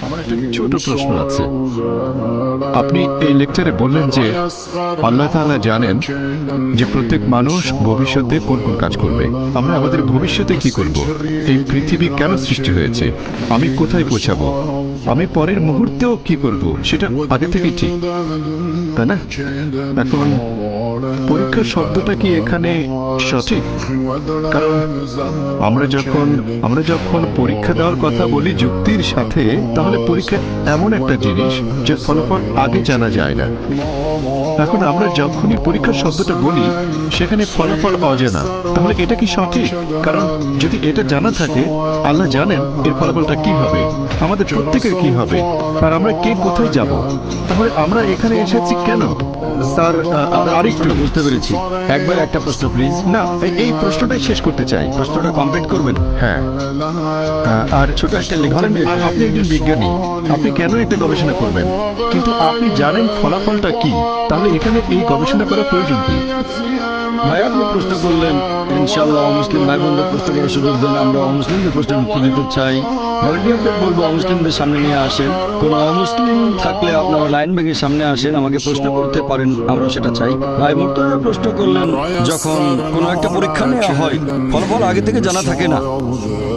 আমার একটা ছোট প্রশ্ন আছে। আপনি এই লেকচারে বললেন যে আল্লাহ তাআলা জানেন যে প্রত্যেক মানুষ ভবিষ্যতে কোন কোন কাজ করবে। আমরা আমাদের ভবিষ্যতে কি করব, এই পৃথিবী কেন সৃষ্টি হয়েছে, আমি কোথায় পৌঁছাবো, আমি পরের মুহূর্তেও কি করব, সেটা আগে থেকেই ঠিক, তাই না? এখন পরীক্ষা শব্দটা কি এখানে সঠিক? কারণ আমরা যখন পরীক্ষা দেওয়ার কথা বলি যুক্তির সাথে, তাহলে পরীক্ষা এমন একটা জিনিস যে ফলাফল আগে জানা যায় না। এখন আমরা যখনই পরীক্ষা শব্দটা বলি সেখানে ফলাফল অজানা, তাহলে এটা কি সঠিক? কারণ যদি এটা জানা থাকে, আল্লাহ জানেন এর ফলাফলটা কি হবে, আমাদের প্রত্যেকের কি হবে, আর আমরা কে কোথায় যাব, তাহলে আমরা এখানে এসেছি কেন? স্যার, আরেকটু বুঝতে পেরেছি। একবার একটা প্রশ্ন প্লিজ। না, এই প্রশ্নটাই শেষ করতে চাই। প্রশ্নটা কমপ্লিট করবেন? হ্যাঁ। আর ছোট একটা লেখা। আপনি একজন বিজ্ঞানী, আপনি কেন একটা গবেষণা করবেন, কিন্তু আপনি জানেন ফলাফলটা কি, তাহলে এখানে এই গবেষণা করার প্রয়োজন কি? ভাই, আপনি প্রশ্ন করলেন, ইনশাআল্লাহ অমুসলিম ভাই বোনদের প্রশ্ন করার সুযোগ দেন। আমরা অমুসলিমদের প্রশ্নের উত্তর দিতে চাই। ভলেন্টিয়ারদের বলবো অমুসলিমদের সামনে নিয়ে আসেন। কোনো অমুসলিম থাকলে আপনারা লাইন ভেঙে সামনে আসেন, আমাকে প্রশ্ন করতে পারেন, আমরা সেটা চাই। ভাই মুর্তজা প্রশ্ন করলেন, যখন কোনো একটা পরীক্ষা নেওয়া হয় ফলাফল আগে থেকে জানা থাকে না,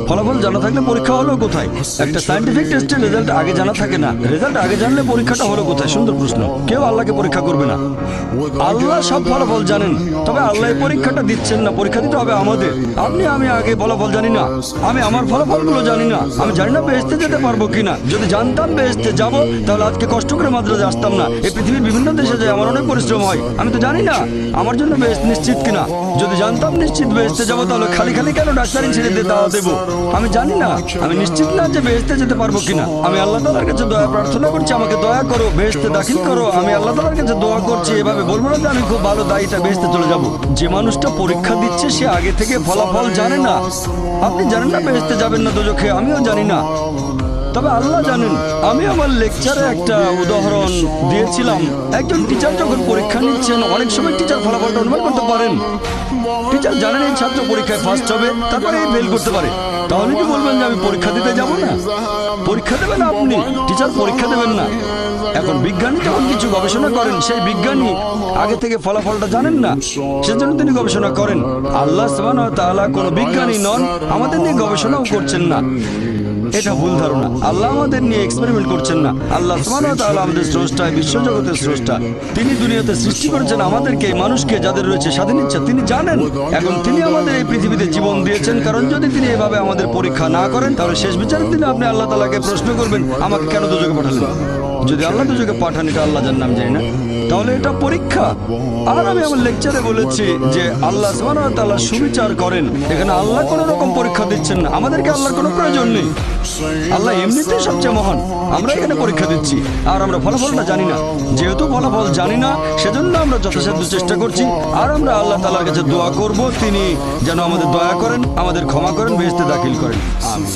ফলাফল জানা থাকলে পরীক্ষা হলো কোথায়? একটা সায়েন্টিফিক টেস্টের রেজাল্ট আগে জানা থাকে না, রেজাল্ট আগে জানলে পরীক্ষাটা হলো কোথায়? সুন্দর প্রশ্ন। কেউ আল্লাহকে পরীক্ষা করবে না, আল্লাহ সব ফলাফল জানেন, তবে আল্লাহ এই পরীক্ষাটা দিচ্ছেন না, পরীক্ষা দিতে হবে আমাদের। আমি আগে ফলাফল জানি না, আমি আমার ফলাফলগুলো জানি না, আমি জানি না বেহেশতে যেতে পারবো কিনা। যদি জানতাম বেহেশতে যাব, তাহলে আজকে কষ্ট করে মাদ্রাজে আসতাম না। এই পৃথিবীর বিভিন্ন দেশে যায়, আমার অনেক পরিশ্রম হয়, আমি তো জানি না আমার জন্য বেহেশত নিশ্চিত কিনা। যদি জানতাম নিশ্চিত বেহেশতে যাবো, তাহলে খালি খালি কেন ডাক্তারি ছেড়ে দিয়ে দাওয়া দেবো? আমি জানি না, আমি নিশ্চিত না যে বেহেশতে যেতে পারবো কিনা। আমি আল্লাহ তাআলার কাছে দয়া প্রার্থনা করছি, আমাকে দয়া করো, বেহেশতে দাখিল করো। আমি আল্লাহ তাআলার কাছে দোয়া করছি, এভাবে বলবো না যে আমি খুব ভালো দায়ীটা বেহেশতে চলে যাব। যে মানুষটা পরীক্ষা দিচ্ছে সে আগে থেকে ফলাফল জানে না। আপনি জানেন না বেহেশতে যাবেন না দোজখে, আমিও জানি না, তবে আল্লাহ জানেন। আমি আমার লেকচারে একটা উদাহরণ দিয়েছিলাম। একজন টিচার যখন পরীক্ষা নিচ্ছেন, অনেক সময় টিচার ফলাফলটা অনুমান করতে পারেন। টিচার জানেন এই ছাত্র পরীক্ষায় ফার্স্ট হবে, তারপরে এই ফেল করতে পারে। তাহলে কি বলবেন যে আমি পরীক্ষা দিতে যাব না? পরীক্ষা দেবেন আপনি, টিচার পরীক্ষা দেবেন না। এখন বিজ্ঞানী যখন কিছু গবেষণা করেন, সেই বিজ্ঞানী আগে থেকে ফলাফলটা জানেন না, সেজন্য তিনি গবেষণা করেন। আল্লাহ সুবহানাহু ওয়া তাআলা কোনো বিজ্ঞানী নন, আমাদের নিয়ে গবেষণাও করছেন না, এটা ভুল ধারণা। আল্লাহ আমাদের নিয়ে এক্সপেরিমেন্ট করছেন না। আল্লাহ সুবহানাহু ওয়া তাআলা আমাদের স্রষ্টা, বিশ্বজগতের স্রষ্টা। তিনি দুনিয়াতে সৃষ্টি করেছেন আমাদেরকে, মানুষকে, যাদের রয়েছে স্বাধীন ইচ্ছা, তিনি জানেন। এখন তিনি আমাদের এই পৃথিবীতে জীবন দিয়েছেন, কারণ যদি তিনি এভাবে আমাদের পরীক্ষা না করেন, তাহলে শেষ বিচারের দিনে আপনি আল্লাহ তাআলাকে প্রশ্ন করবেন, আমাকে কেন দোজখে পাঠালেন? যদি আল্লাহ দোজখে পাঠান, এটা আল্লাহ জানেন, আমি জানি না, তাহলে এটা পরীক্ষা। আর আমি আমার লেকচারে বলেছি যে আল্লাহ সুবহানাহু ওয়া তাআলা সুবিচার করেন। এখানে আল্লাহ কোনো রকম পরীক্ষা দিচ্ছেন না, আমাদেরকে আল্লাহর কোনো প্রয়োজন নেই। আল্লাহ এমনিতেই সবচেয়ে মহান, আমরা এখানে পরীক্ষা দিচ্ছি আর আমরা ফলাফলটা জানি না। যেহেতু ফলাফল জানি না, সেজন্য আমরা যথাসাধ্য চেষ্টা করছি। আর আমরা আল্লাহ তাআলার কাছে দোয়া করব, তিনি যেন আমাদের দয়া করেন, আমাদের ক্ষমা করেন, বেহেশতে দাখিল করেন। আমিন।